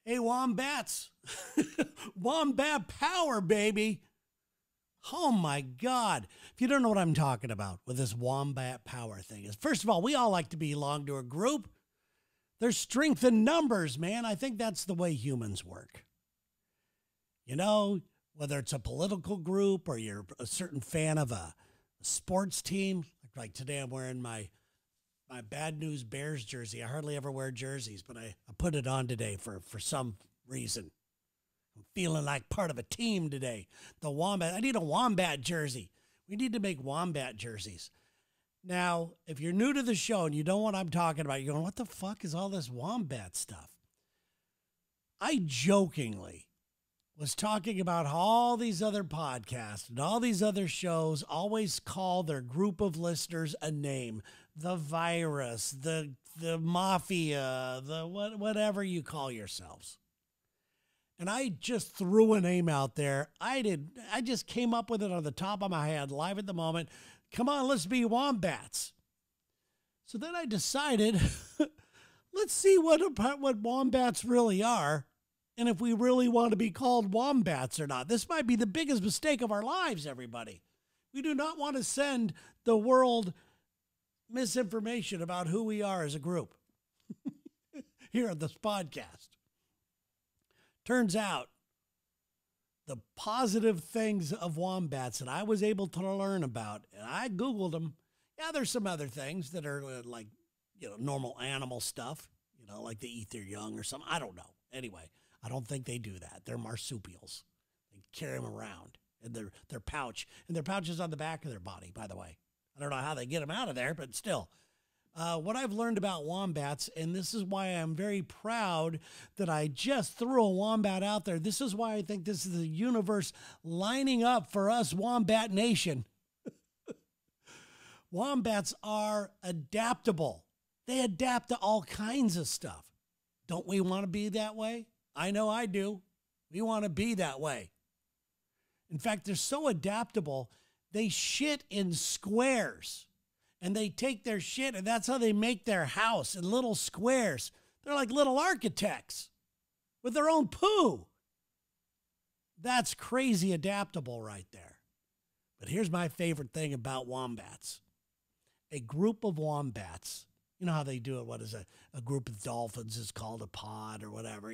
Hey, Wombats. Wombat power, baby. Oh, my God. If you don't know what I'm talking about with this wombat power thing, is first of all, we all like to belong to a group. There's strength in numbers, man. I think that's the way humans work. You know, whether it's a political group or you're a certain fan of a sports team, like today I'm wearing my Bad News Bears jersey. I hardly ever wear jerseys, but I put it on today for some reason. I'm feeling like part of a team today. The Wombat. I need a Wombat jersey. We need to make Wombat jerseys. Now, if you're new to the show and you don't know what I'm talking about, you're going, what the fuck is all this Wombat stuff? I jokingly was talking about how all these other podcasts and all these other shows always call their group of listeners a name. The virus, the mafia, the whatever you call yourselves. And I just threw a name out there. I just came up with it on the top of my head, live at the moment. Come on, let's be Wombats. So then I decided, let's see what Wombats really are, and if we really want to be called Wombats or not. This might be the biggest mistake of our lives, everybody. We do not want to send the world misinformation about who we are as a group here on this podcast. Turns out the positive things of wombats that I was able to learn about, and I Googled them. Yeah, there's some other things that are like, normal animal stuff, like they eat their young or something. I don't know. Anyway, I don't think they do that. They're marsupials. They carry them around in their pouch, and their pouch is on the back of their body, by the way. I don't know how they get them out of there, but still. What I've learned about wombats, and this is why I'm very proud that I just threw a wombat out there. This is why I think this is the universe lining up for us, Wombat Nation. Wombats are adaptable. They adapt to all kinds of stuff. Don't we want to be that way? I know I do. We want to be that way. In fact, they're so adaptable, they shit in squares. And they take their shit, and that's how they make their house in little squares. They're like little architects with their own poo. That's crazy adaptable right there. But here's my favorite thing about wombats. A group of wombats, you know how they do it, what is a group of dolphins is called a pod or whatever,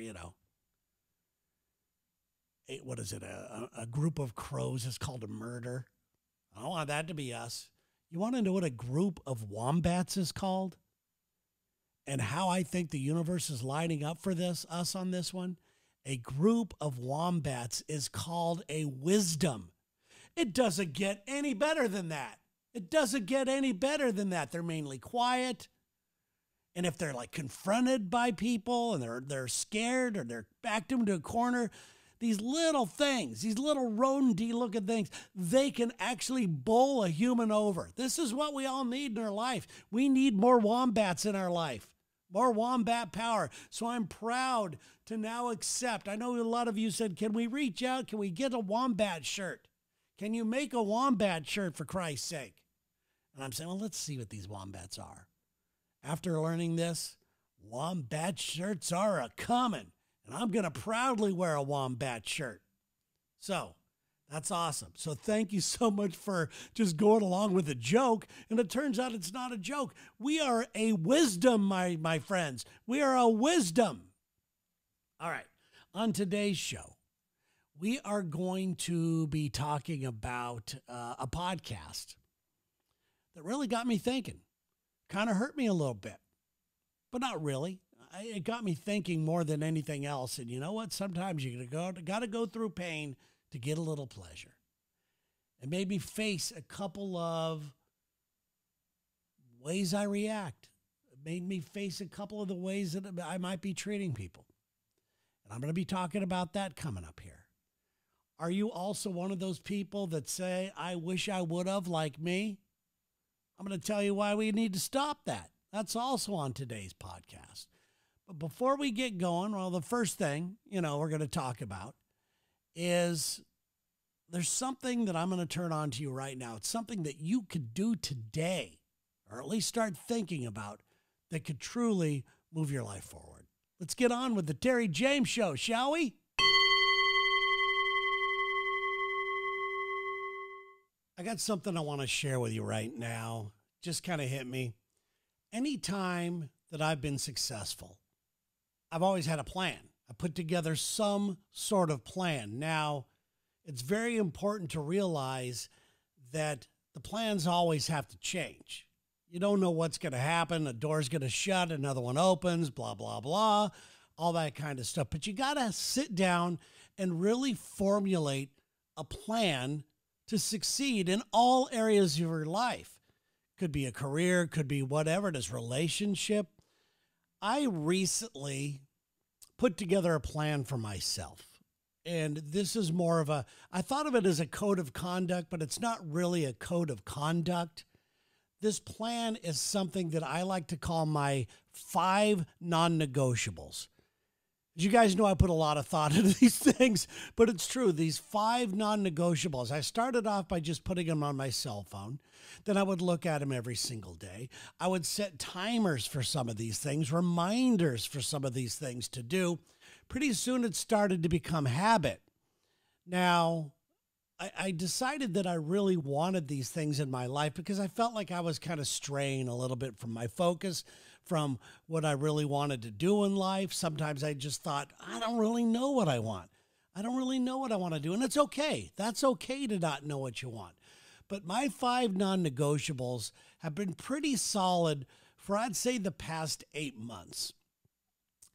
What is it, a group of crows is called a murder. I don't want that to be us. You want to know what a group of wombats is called? And how I think the universe is lining up for us on this one? A group of wombats is called a wisdom. It doesn't get any better than that. It doesn't get any better than that. They're mainly quiet. And if they're like confronted by people and they're scared or they're backed into a corner, these little things, these little rodent-y looking things, they can actually bowl a human over. This is what we all need in our life. We need more wombats in our life, more wombat power. So I'm proud to now accept. I know a lot of you said, can we reach out? Can we get a wombat shirt? Can you make a wombat shirt for Christ's sake? And I'm saying, well, let's see what these wombats are. After learning this, wombat shirts are a-coming. And I'm going to proudly wear a wombat shirt. So that's awesome. So thank you so much for just going along with the joke. And it turns out it's not a joke. We are a wisdom, my friends. We are a wisdom. All right. On today's show, we are going to be talking about a podcast that really got me thinking. Kind of hurt me a little bit, but not really. It got me thinking more than anything else. And you know what? Sometimes you got to go through pain to get a little pleasure. It made me face a couple of ways I react. It made me face a couple of the ways that I might be treating people. And I'm going to be talking about that coming up here. Are you also one of those people that say, I wish I would have, like me? I'm going to tell you why we need to stop that. That's also on today's podcast. But before we get going, well, the first thing, we're going to talk about is there's something that I'm going to turn on to you right now. It's something that you could do today, or at least start thinking about, that could truly move your life forward. Let's get on with the Terry Jaymes Show, shall we? I got something I want to share with you right now. Just kind of hit me. Anytime that I've been successful, I've always had a plan. I put together some sort of plan. Now, it's very important to realize that the plans always have to change. You don't know what's going to happen. A door's going to shut, another one opens, blah, blah, blah, all that kind of stuff. But you got to sit down and really formulate a plan to succeed in all areas of your life. Could be a career, could be whatever it is, relationship. I recently put together a plan for myself. And this is more of I thought of it as a code of conduct, but it's not really a code of conduct. This plan is something that I like to call my 5 non-negotiables. As you guys know, I put a lot of thought into these things, but it's true. These 5 non-negotiables. I started off by just putting them on my cell phone. Then I would look at them every single day. I would set timers for some of these things, reminders for some of these things to do. Pretty soon it started to become habit. Now, I decided that I really wanted these things in my life because I felt like I was kind of straying a little bit from my focus, from what I really wanted to do in life. Sometimes I just thought, I don't really know what I want. I don't really know what I want to do. And it's okay. That's okay to not know what you want. But my 5 non-negotiables have been pretty solid for, I'd say, the past 8 months.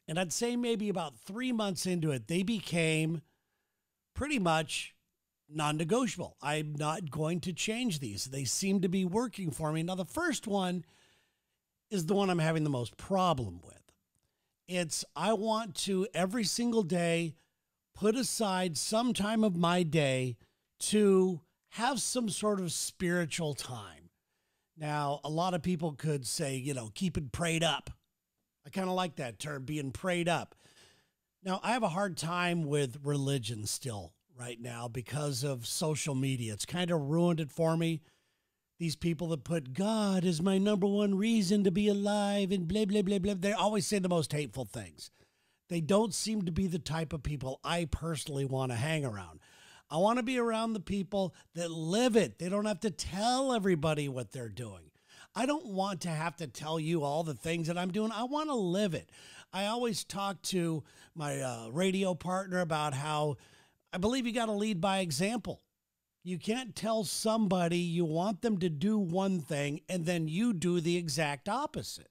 And I'd say maybe about 3 months into it, they became pretty much non-negotiable. I'm not going to change these. They seem to be working for me. Now, the first one is the one I'm having the most problem with. It's I want to every single day put aside some time of my day to have some sort of spiritual time. Now, a lot of people could say, keep it prayed up. I kind of like that term, being prayed up. Now, I have a hard time with religion still right now because of social media. It's kind of ruined it for me. These people that put God is my number one reason to be alive and blah, blah, blah, blah. They always say the most hateful things. They don't seem to be the type of people I personally want to hang around. I want to be around the people that live it. They don't have to tell everybody what they're doing. I don't want to have to tell you all the things that I'm doing. I want to live it. I always talk to my radio partner about how I believe you got to lead by example. You can't tell somebody you want them to do one thing and then you do the exact opposite.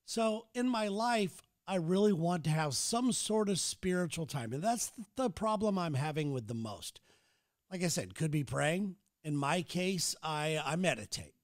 So in my life, I really want to have some sort of spiritual time. And that's the problem I'm having with the most. Like I said, could be praying. In my case, I meditate.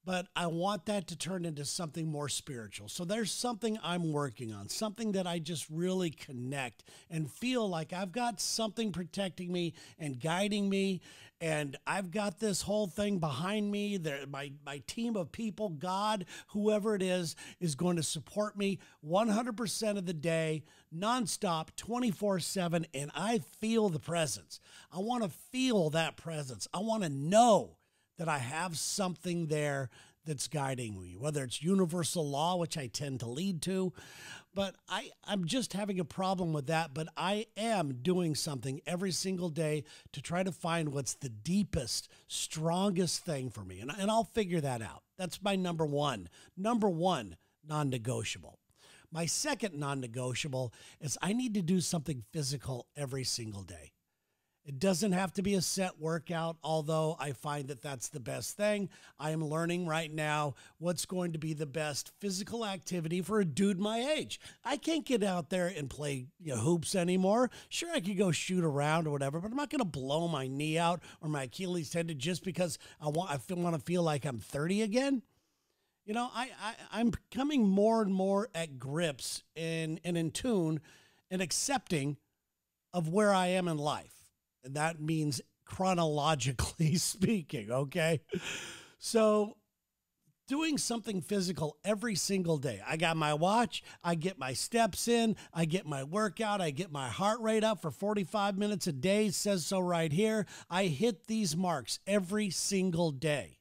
But I want that to turn into something more spiritual. So there's something I'm working on, something that I just really connect and feel like I've got something protecting me and guiding me. And I've got this whole thing behind me. My team of people, God, whoever it is going to support me 100% of the day, nonstop, 24/7. And I feel the presence. I want to feel that presence. I want to know that I have something there that's guiding me, whether it's universal law, which I tend to lead to, but I'm just having a problem with that. But I am doing something every single day to try to find what's the deepest, strongest thing for me. And I'll figure that out. That's my number one non-negotiable. My second non-negotiable is I need to do something physical every single day. It doesn't have to be a set workout, although I find that that's the best thing. I am learning right now what's going to be the best physical activity for a dude my age. I can't get out there and play hoops anymore. Sure, I could go shoot around or whatever, but I'm not going to blow my knee out or my Achilles tendon just because I want to feel like I'm 30 again. I'm coming more and more at grips and in tune and accepting of where I am in life. And that means chronologically speaking, okay? So doing something physical every single day. I got my watch. I get my steps in. I get my workout. I get my heart rate up for 45 minutes a day. It says so right here. I hit these marks every single day.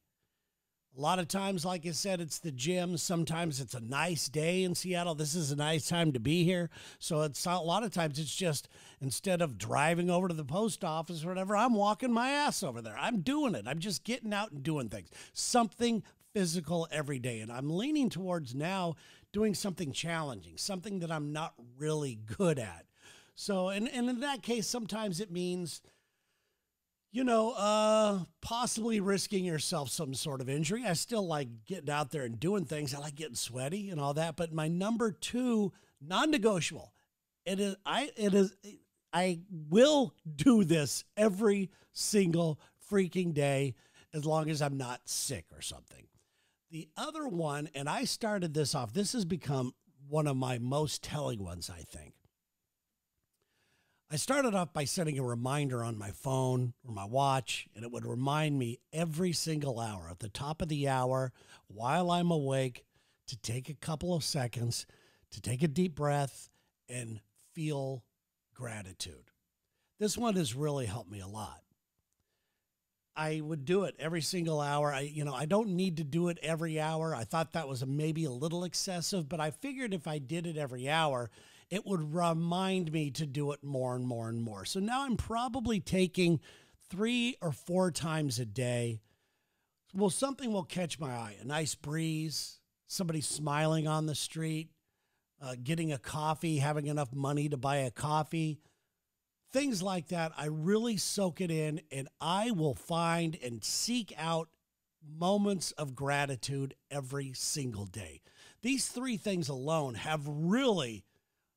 A A lot of times, like I said, it's the gym. Sometimes it's a nice day in Seattle. This is a nice time to be here. So it's a lot of times it's just instead of driving over to the post office or whatever, I'm walking my ass over there. I'm doing it. I'm just getting out and doing things. Something physical every day. And I'm leaning towards now doing something challenging, something that I'm not really good at. So, and in that case, sometimes it means, possibly risking yourself some sort of injury. I still like getting out there and doing things. I like getting sweaty and all that. But my number 2 non-negotiable, I will do this every single freaking day as long as I'm not sick or something. The other one, and I started this off, this has become one of my most telling ones, I think. I started off by setting a reminder on my phone or my watch, and it would remind me every single hour, at the top of the hour, while I'm awake, to take a couple of seconds, to take a deep breath, and feel gratitude. This one has really helped me a lot. I would do it every single hour. I don't need to do it every hour. I thought that was maybe a little excessive, but I figured if I did it every hour, it would remind me to do it more and more and more. So now I'm probably taking 3 or 4 times a day. Well, something will catch my eye. A nice breeze, somebody smiling on the street, getting a coffee, having enough money to buy a coffee. Things like that, I really soak it in, and I will find and seek out moments of gratitude every single day. These 3 things alone have really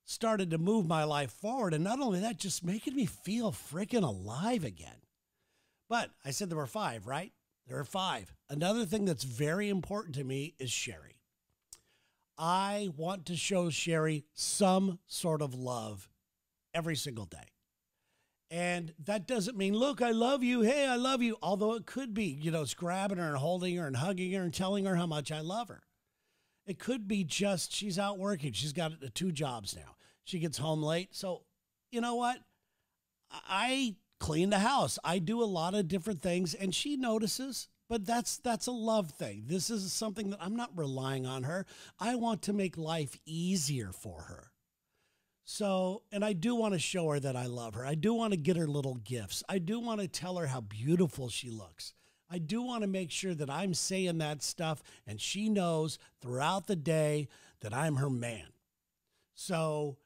started to move my life forward. And not only that, just making me feel freaking alive again. But I said there were 5, right? There are 5. Another thing that's very important to me is Sherry. I want to show Sherry some sort of love every single day. And that doesn't mean, look, I love you. Hey, I love you. Although it could be, it's grabbing her and holding her and hugging her and telling her how much I love her. It could be just she's out working. She's got 2 jobs now. She gets home late. So you know what? I clean the house. I do a lot of different things, and she notices. But that's a love thing. This is something that I'm not relying on her. I want to make life easier for her. So, and I do want to show her that I love her. I do want to get her little gifts. I do want to tell her how beautiful she looks. I do want to make sure that I'm saying that stuff and she knows throughout the day that I'm her man. So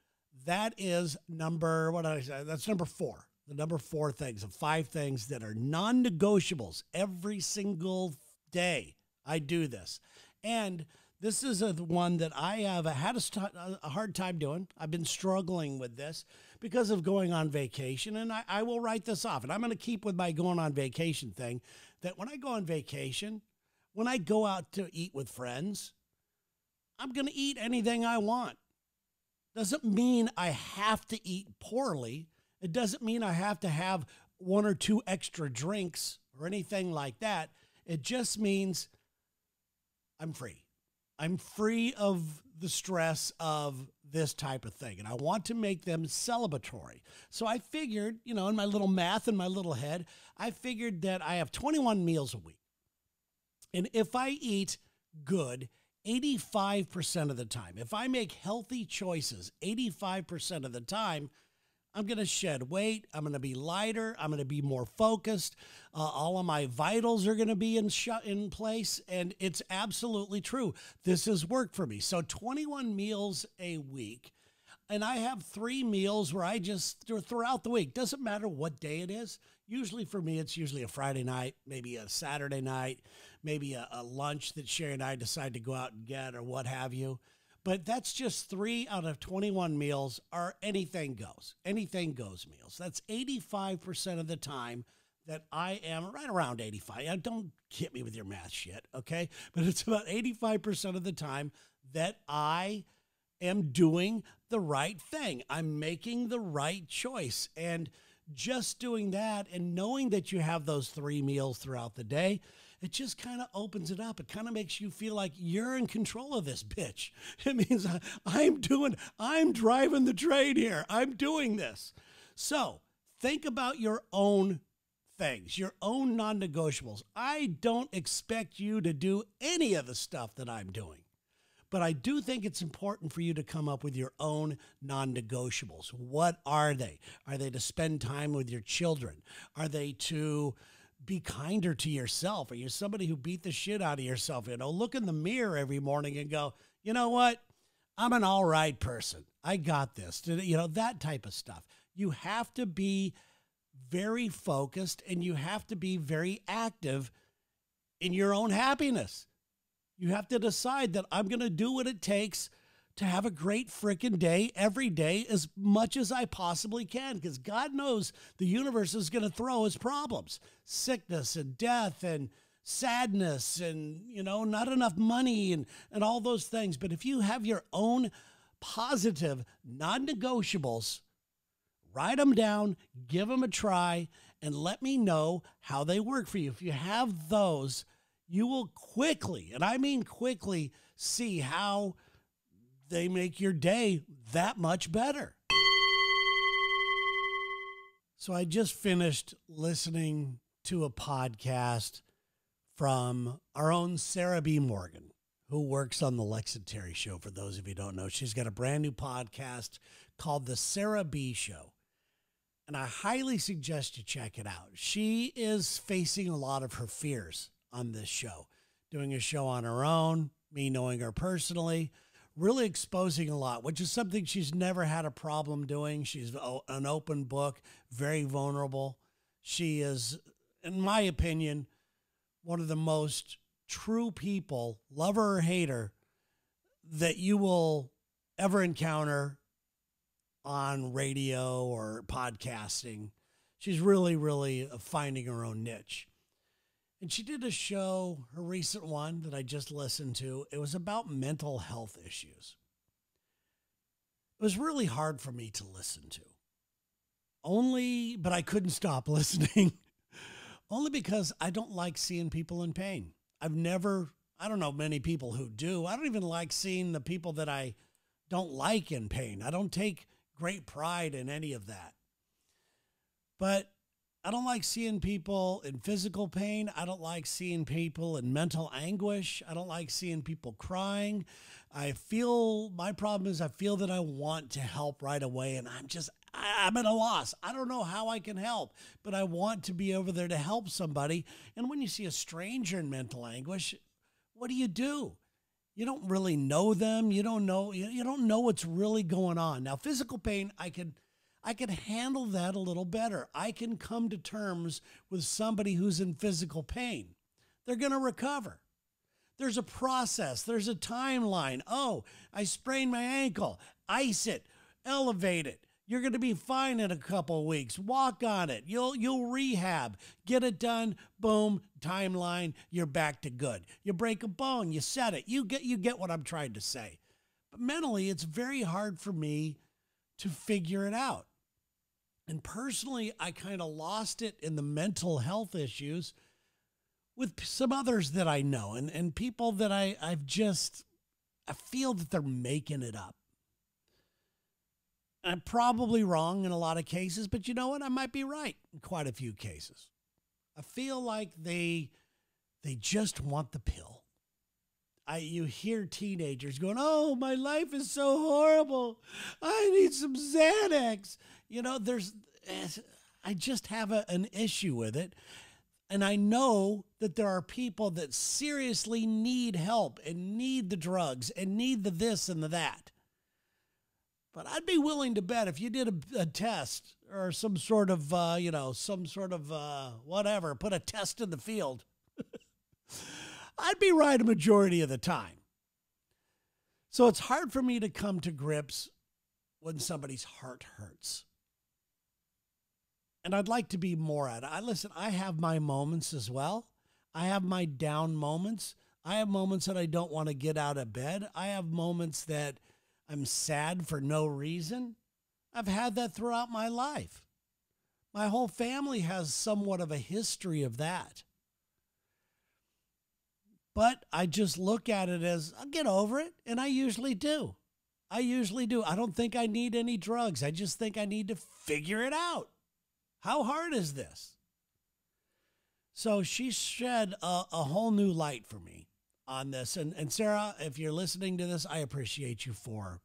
that is number 4. The number 4 things of 5 things that are non-negotiables every single day. I do this. And this is one that I have had a hard time doing. I've been struggling with this because of going on vacation, and I will write this off. And I'm going to keep with my going on vacation thing, that when I go on vacation, when I go out to eat with friends, I'm going to eat anything I want. Doesn't mean I have to eat poorly. It doesn't mean I have to have 1 or 2 extra drinks or anything like that. It just means I'm free. I'm free of the stress of this type of thing. And I want to make them celebratory. So I figured, in my little math in my little head, I figured that I have 21 meals a week. And if I eat good 85% of the time, if I make healthy choices 85% of the time, I'm going to shed weight. I'm going to be lighter. I'm going to be more focused. All of my vitals are going to be in place. And it's absolutely true. This has worked for me. So 21 meals a week. And I have 3 meals where I just, throughout the week, doesn't matter what day it is. Usually for me, it's usually a Friday night, maybe a Saturday night, maybe a lunch that Sherry and I decide to go out and get or what have you. But that's just 3 out of 21 meals are anything goes meals. That's 85% of the time that I am right around 85. Don't hit me with your math shit, okay? But it's about 85% of the time that I am doing the right thing. I'm making the right choice. And just doing that and knowing that you have those 3 meals throughout the day, it just kind of opens it up. It kind of makes you feel like you're in control of this bitch. It means I'm driving the train here. I'm doing this. So think about your own things, your own non-negotiables. I don't expect you to do any of the stuff that I'm doing, but I do think it's important for you to come up with your own non-negotiables. What are they? Are they to spend time with your children? Are they to be kinder to yourself? Are you somebody who beat the shit out of yourself? Look in the mirror every morning and go, you know what? I'm an all right person. I got this. That type of stuff. You have to be very focused and you have to be very active in your own happiness. You have to decide that I'm going to do what it takes to have a great freaking day every day as much as I possibly can, because God knows the universe is going to throw us problems, sickness and death and sadness and, not enough money and all those things. But if you have your own positive non-negotiables, write them down, give them a try, and let me know how they work for you. If you have those, you will quickly, and I mean quickly, see how they make your day that much better. So I just finished listening to a podcast from our own Sarah B. Morgan, who works on the Lex and Terry Show. For those of you who don't know, she's got a brand new podcast called The Sarah B. Show. And I highly suggest you check it out. She is facing a lot of her fears on this show, doing a show on her own, me knowing her personally, really exposing a lot, which is something she's never had a problem doing. She's an open book, very vulnerable. She is, in my opinion, one of the most true people, lover or hater, that you will ever encounter on radio or podcasting. She's really, really finding her own niche. And she did a show, her recent one that I just listened to. It was about mental health issues. It was really hard for me to listen to. But I couldn't stop listening. Only because I don't like seeing people in pain. I don't know many people who do. I don't even like seeing the people that I don't like in pain. I don't take great pride in any of that. But I don't like seeing people in physical pain. I don't like seeing people in mental anguish. I don't like seeing people crying. My problem is I feel that I want to help right away, and I'm at a loss. I don't know how I can help, but I want to be over there to help somebody. And when you see a stranger in mental anguish, what do? You don't really know them. You don't know what's really going on. Now, physical pain, I could handle that a little better. I can come to terms with somebody who's in physical pain. They're going to recover. There's a process. There's a timeline. Oh, I sprained my ankle. Ice it. Elevate it. You're going to be fine in a couple of weeks. Walk on it. You'll rehab. Get it done. Boom. Timeline. You're back to good. You break a bone. You set it. You get what I'm trying to say. But mentally, it's very hard for me to figure it out. And personally, I kind of lost it in the mental health issues with some others that I know and people that I feel that they're making it up. I'm probably wrong in a lot of cases, but you know what? I might be right in quite a few cases. I feel like they just want the pill. You hear teenagers going, "Oh, my life is so horrible. I need some Xanax." I just have an issue with it. And I know that there are people that seriously need help and need the drugs and need the this and the that. But I'd be willing to bet if you did a test or some sort of, whatever, put a test in the field, I'd be right a majority of the time. So it's hard for me to come to grips when somebody's heart hurts. And I'd like to be more at it. Listen, I have my moments as well. I have my down moments. I have moments that I don't want to get out of bed. I have moments that I'm sad for no reason. I've had that throughout my life. My whole family has somewhat of a history of that. But I just look at it as, I'll get over it, and I usually do. I don't think I need any drugs. I just think I need to figure it out. How hard is this? So she shed a whole new light for me on this. And Sarah, if you're listening to this, I appreciate you for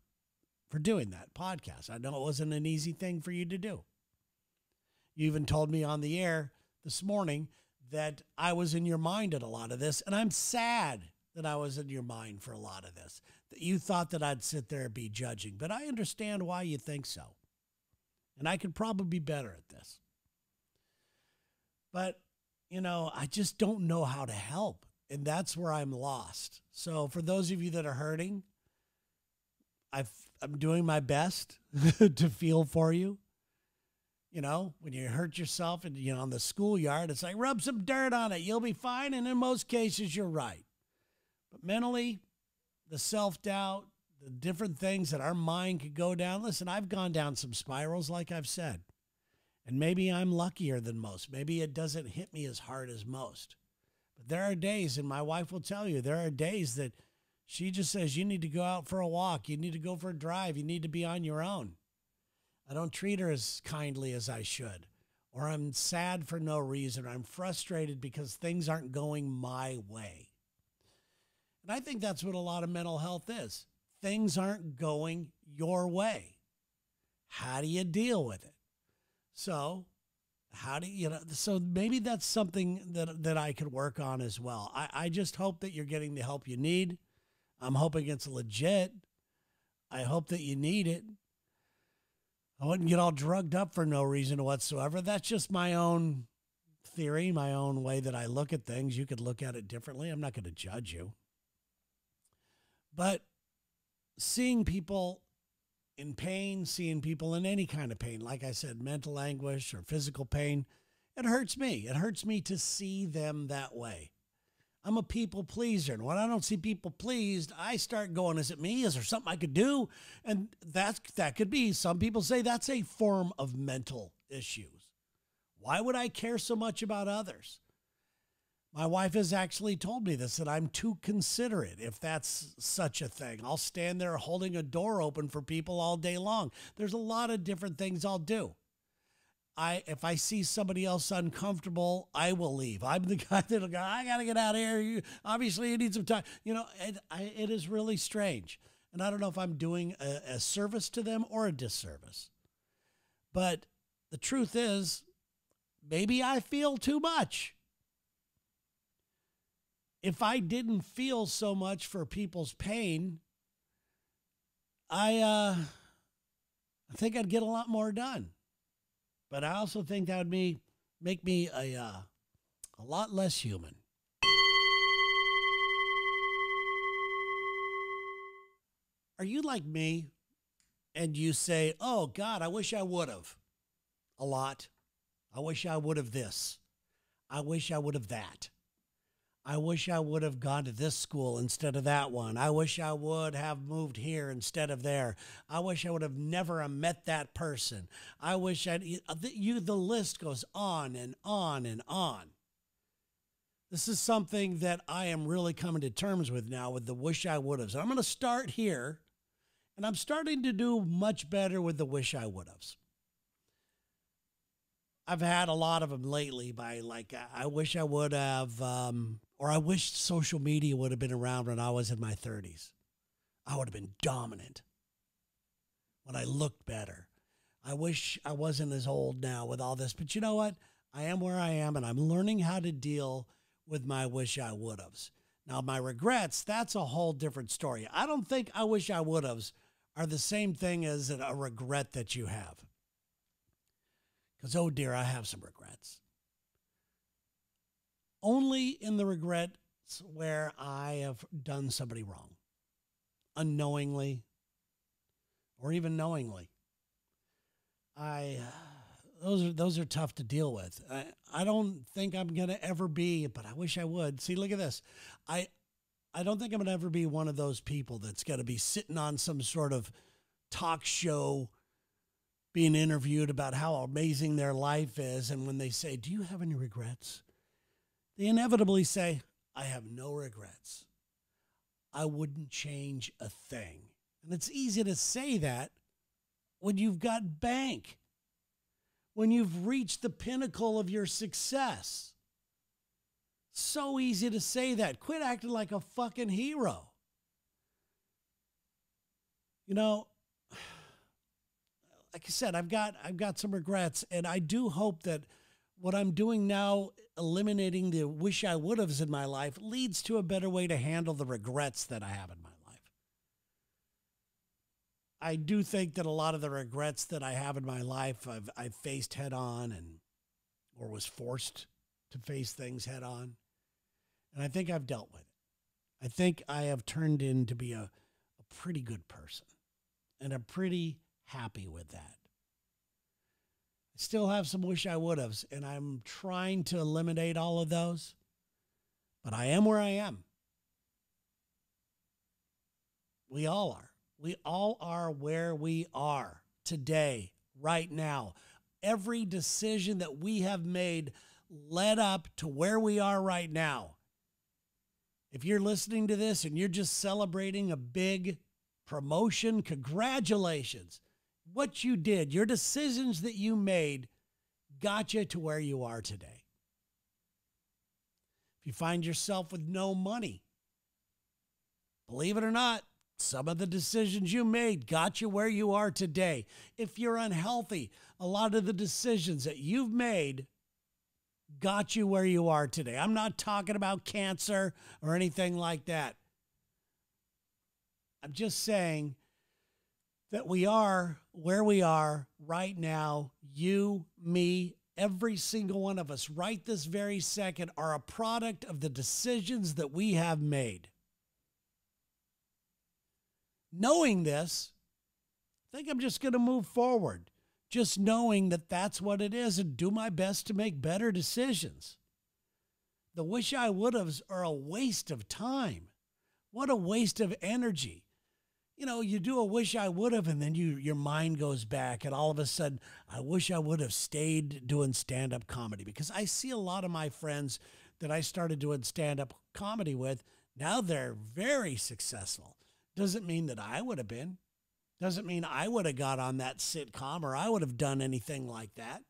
doing that podcast. I know it wasn't an easy thing for you to do. You even told me on the air this morning that I was in your mind at a lot of this, and I'm sad that I was in your mind for a lot of this, that you thought that I'd sit there and be judging, but I understand why you think so. And I could probably be better at this. But, I just don't know how to help, and that's where I'm lost. So for those of you that are hurting, I'm doing my best to feel for you. When you hurt yourself and, on the schoolyard, it's like, rub some dirt on it. You'll be fine. And in most cases, you're right. But mentally, the self-doubt, the different things that our mind could go down. Listen, I've gone down some spirals, like I've said. And maybe I'm luckier than most. Maybe it doesn't hit me as hard as most. But there are days, and my wife will tell you, there are days that she just says, you need to go out for a walk. You need to go for a drive. You need to be on your own. I don't treat her as kindly as I should, or I'm sad for no reason, or I'm frustrated because things aren't going my way. And I think that's what a lot of mental health is. Things aren't going your way. How do you deal with it? So so maybe that's something that I could work on as well. I just hope that you're getting the help you need. I'm hoping it's legit. I hope that you need it. I wouldn't get all drugged up for no reason whatsoever. That's just my own theory, my own way that I look at things. You could look at it differently. I'm not going to judge you. But seeing people in pain, seeing people in any kind of pain, like I said, mental anguish or physical pain, it hurts me. It hurts me to see them that way. I'm a people pleaser. And when I don't see people pleased, I start going, is it me? Is there something I could do? And that could be. Some people say that's a form of mental issues. Why would I care so much about others? My wife has actually told me this, that I'm too considerate, if that's such a thing. I'll stand there holding a door open for people all day long. There's a lot of different things I'll do. If I see somebody else uncomfortable, I will leave. I'm the guy that'll go, I got to get out of here. Obviously, you need some time. It is really strange. And I don't know if I'm doing a service to them or a disservice. But the truth is, maybe I feel too much. If I didn't feel so much for people's pain, I think I'd get a lot more done. But I also think that would make me a lot less human. Are you like me and you say, oh, God, I wish I would have a lot. I wish I would have this. I wish I would have that. I wish I would have gone to this school instead of that one. I wish I would have moved here instead of there. I wish I would have never met that person. I wish the list goes on and on and on. This is something that I am really coming to terms with now with the wish I would have. So I'm going to start here, and I'm starting to do much better with the wish I would have. I've had a lot of them lately by I wish I would have, or I wish social media would have been around when I was in my 30s. I would have been dominant when I looked better. I wish I wasn't as old now with all this, but you know what? I am where I am, and I'm learning how to deal with my wish I would haves. Now, my regrets, that's a whole different story. I don't think I wish I would haves are the same thing as a regret that you have. Because, oh dear, I have some regrets. Only in the regrets where I have done somebody wrong, unknowingly or even knowingly. Those are tough to deal with. I don't think I'm going to ever be, but I wish I would. See, look at this. I don't think I'm going to ever be one of those people that's going to be sitting on some sort of talk show being interviewed about how amazing their life is. And when they say, do you have any regrets? They inevitably say, I have no regrets. I wouldn't change a thing. And it's easy to say that when you've got bank, when you've reached the pinnacle of your success. So easy to say that. Quit acting like a fucking hero. You know, like I said, I've got some regrets, and I do hope that what I'm doing now, eliminating the wish I would have's in my life, leads to a better way to handle the regrets that I have in my life. I do think that a lot of the regrets that I have in my life, I've faced head on or was forced to face things head on. And I think I've dealt with it. I think I have turned in to be a pretty good person. And I'm pretty happy with that. I still have some wish I would have's, and I'm trying to eliminate all of those. But I am where I am. We all are. We all are where we are today, right now. Every decision that we have made led up to where we are right now. If you're listening to this and you're just celebrating a big promotion, congratulations. What you did, your decisions that you made got you to where you are today. If you find yourself with no money, believe it or not, some of the decisions you made got you where you are today. If you're unhealthy, a lot of the decisions that you've made got you where you are today. I'm not talking about cancer or anything like that. I'm just saying that we are where we are right now. You, me, every single one of us right this very second are a product of the decisions that we have made. Knowing this, I think I'm just going to move forward. Just knowing that that's what it is and do my best to make better decisions. The wish I would have's are a waste of time. What a waste of energy. You know, you do a wish I would have, and then your mind goes back, and all of a sudden, I wish I would have stayed doing stand-up comedy, because I see a lot of my friends that I started doing stand-up comedy with, now they're very successful. Doesn't mean that I would have been. Doesn't mean I would have got on that sitcom or I would have done anything like that.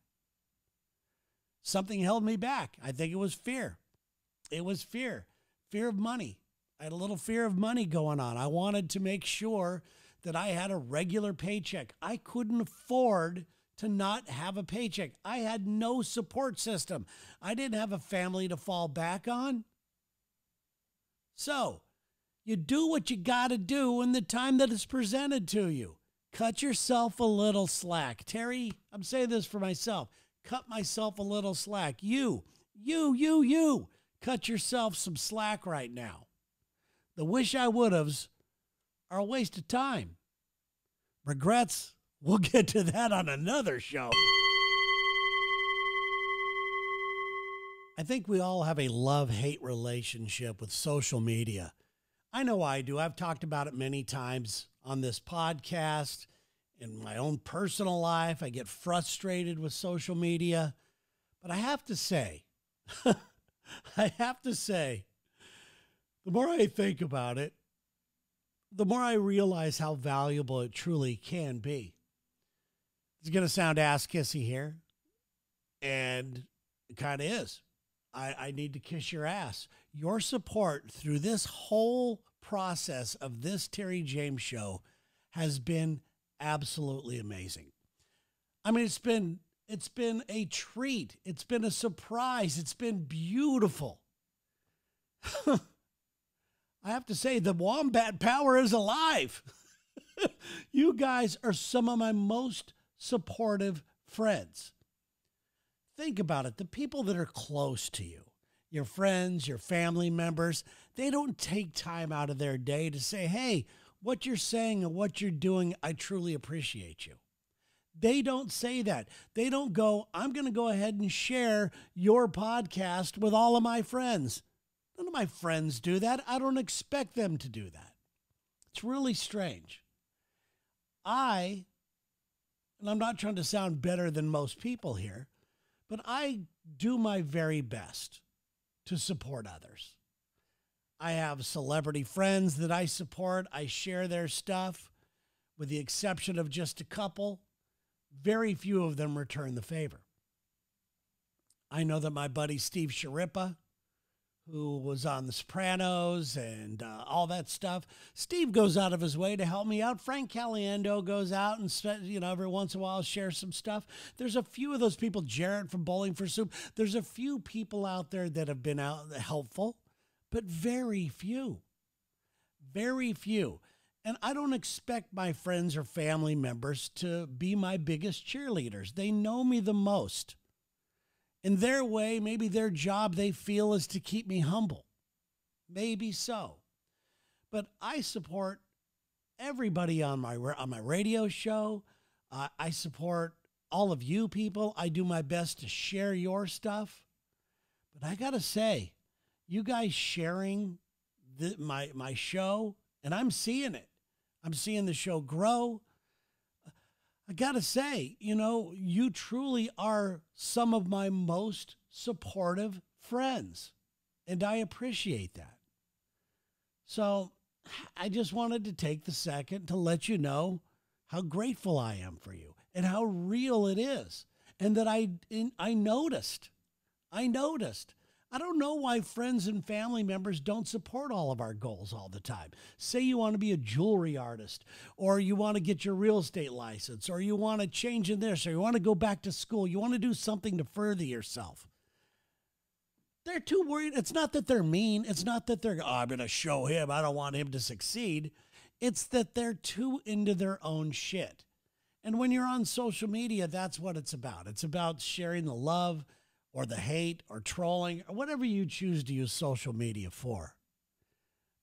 Something held me back. I think it was fear. It was fear. Fear of money. I had a little fear of money going on. I wanted to make sure that I had a regular paycheck. I couldn't afford to not have a paycheck. I had no support system. I didn't have a family to fall back on. So, you do what you got to do in the time that is presented to you. Cut yourself a little slack. Terry, I'm saying this for myself. Cut myself a little slack. You. Cut yourself some slack right now. The wish I would have's are a waste of time. Regrets, we'll get to that on another show. I think we all have a love-hate relationship with social media. I know I do. I've talked about it many times on this podcast. In my own personal life, I get frustrated with social media. But I have to say, the more I think about it, the more I realize how valuable it truly can be. It's going to sound ass-kissy here, and it kind of is. I need to kiss your ass. Your support through this whole process of this Terry Jaymes show has been absolutely amazing. I mean, it's been a treat. It's been a surprise. It's been beautiful. I have to say, the Wombat Power is alive. You guys are some of my most supportive friends. Think about it. The people that are close to you, your friends, your family members, they don't take time out of their day to say, hey, what you're saying and what you're doing, I truly appreciate you. They don't say that. They don't go, I'm going to go ahead and share your podcast with all of my friends. None of my friends do that. I don't expect them to do that. It's really strange. And I'm not trying to sound better than most people here, but I do my very best to support others. I have celebrity friends that I support. I share their stuff, with the exception of just a couple. Very few of them return the favor. I know that my buddy Steve Sharippa, who was on The Sopranos and all that stuff. Steve goes out of his way to help me out. Frank Caliendo goes out and, every once in a while shares some stuff. There's a few of those people, Jarrett from Bowling for Soup. There's a few people out there that have been out helpful, but very few. Very few. And I don't expect my friends or family members to be my biggest cheerleaders. They know me the most. In their way, maybe their job they feel is to keep me humble. Maybe so. But I support everybody on my radio show. I support all of you people. I do my best to share your stuff. But I got to say, you guys sharing my show, and I'm seeing it. I'm seeing the show grow. I got to say, you truly are some of my most supportive friends, and I appreciate that. So I just wanted to take the second to let you know how grateful I am for you and how real it is, and that I noticed. I don't know why friends and family members don't support all of our goals all the time. Say you want to be a jewelry artist, or you want to get your real estate license, or you want to change in this, or you want to go back to school. You want to do something to further yourself. They're too worried. It's not that they're mean. It's not that they're, I'm going to show him. I don't want him to succeed. It's that they're too into their own shit. And when you're on social media, that's what it's about. It's about sharing the love, or the hate, or trolling, or whatever you choose to use social media for.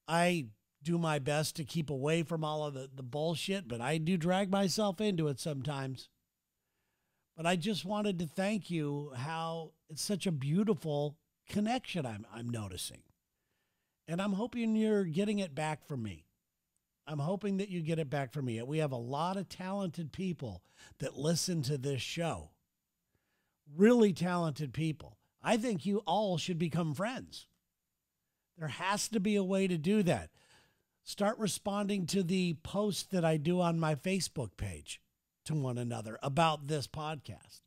I do my best to keep away from all of the bullshit, but I do drag myself into it sometimes. But I just wanted to thank you how it's such a beautiful connection I'm noticing. And I'm hoping you're getting it back from me. I'm hoping that you get it back from me. We have a lot of talented people that listen to this show. Really talented people. I think you all should become friends. There has to be a way to do that. Start responding to the posts that I do on my Facebook page to one another about this podcast.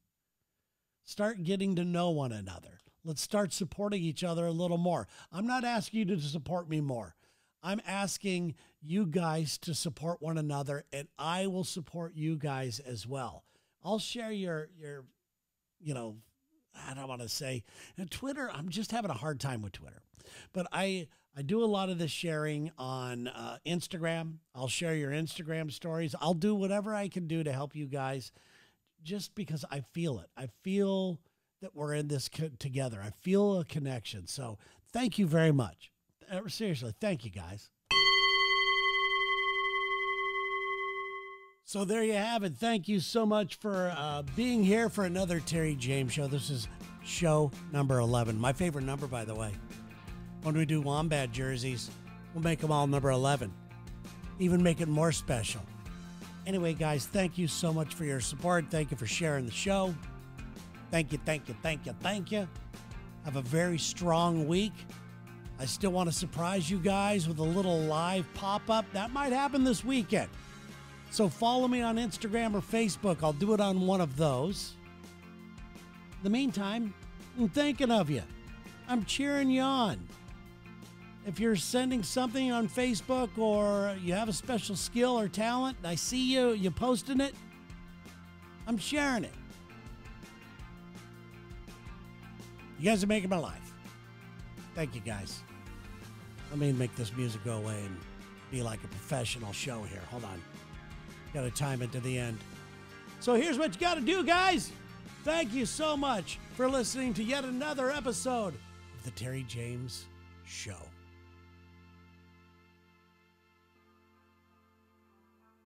Start getting to know one another. Let's start supporting each other a little more. I'm not asking you to support me more. I'm asking you guys to support one another, and I will support you guys as well. I'll share your I don't want to say Twitter. I'm just having a hard time with Twitter, but I do a lot of this sharing on Instagram. I'll share your Instagram stories. I'll do whatever I can do to help you guys, just because I feel it. I feel that we're in this together. I feel a connection. So thank you very much. Seriously, thank you guys. So there you have it. Thank you so much for being here for another Terry Jaymes show. This is show number 11. My favorite number, by the way. When we do Wombat jerseys, we'll make them all number 11. Even make it more special. Anyway, guys, thank you so much for your support. Thank you for sharing the show. Thank you, thank you, thank you, thank you. Have a very strong week. I still want to surprise you guys with a little live pop-up. That might happen this weekend. So follow me on Instagram or Facebook. I'll do it on one of those. In the meantime, I'm thinking of you. I'm cheering you on. If you're sending something on Facebook, or you have a special skill or talent, and I see you posting it, I'm sharing it. You guys are making my life. Thank you, guys. Let me make this music go away and be like a professional show here. Hold on. Got to time it to the end. So here's what you got to do, guys. Thank you so much for listening to yet another episode of the Terry Jaymes Show.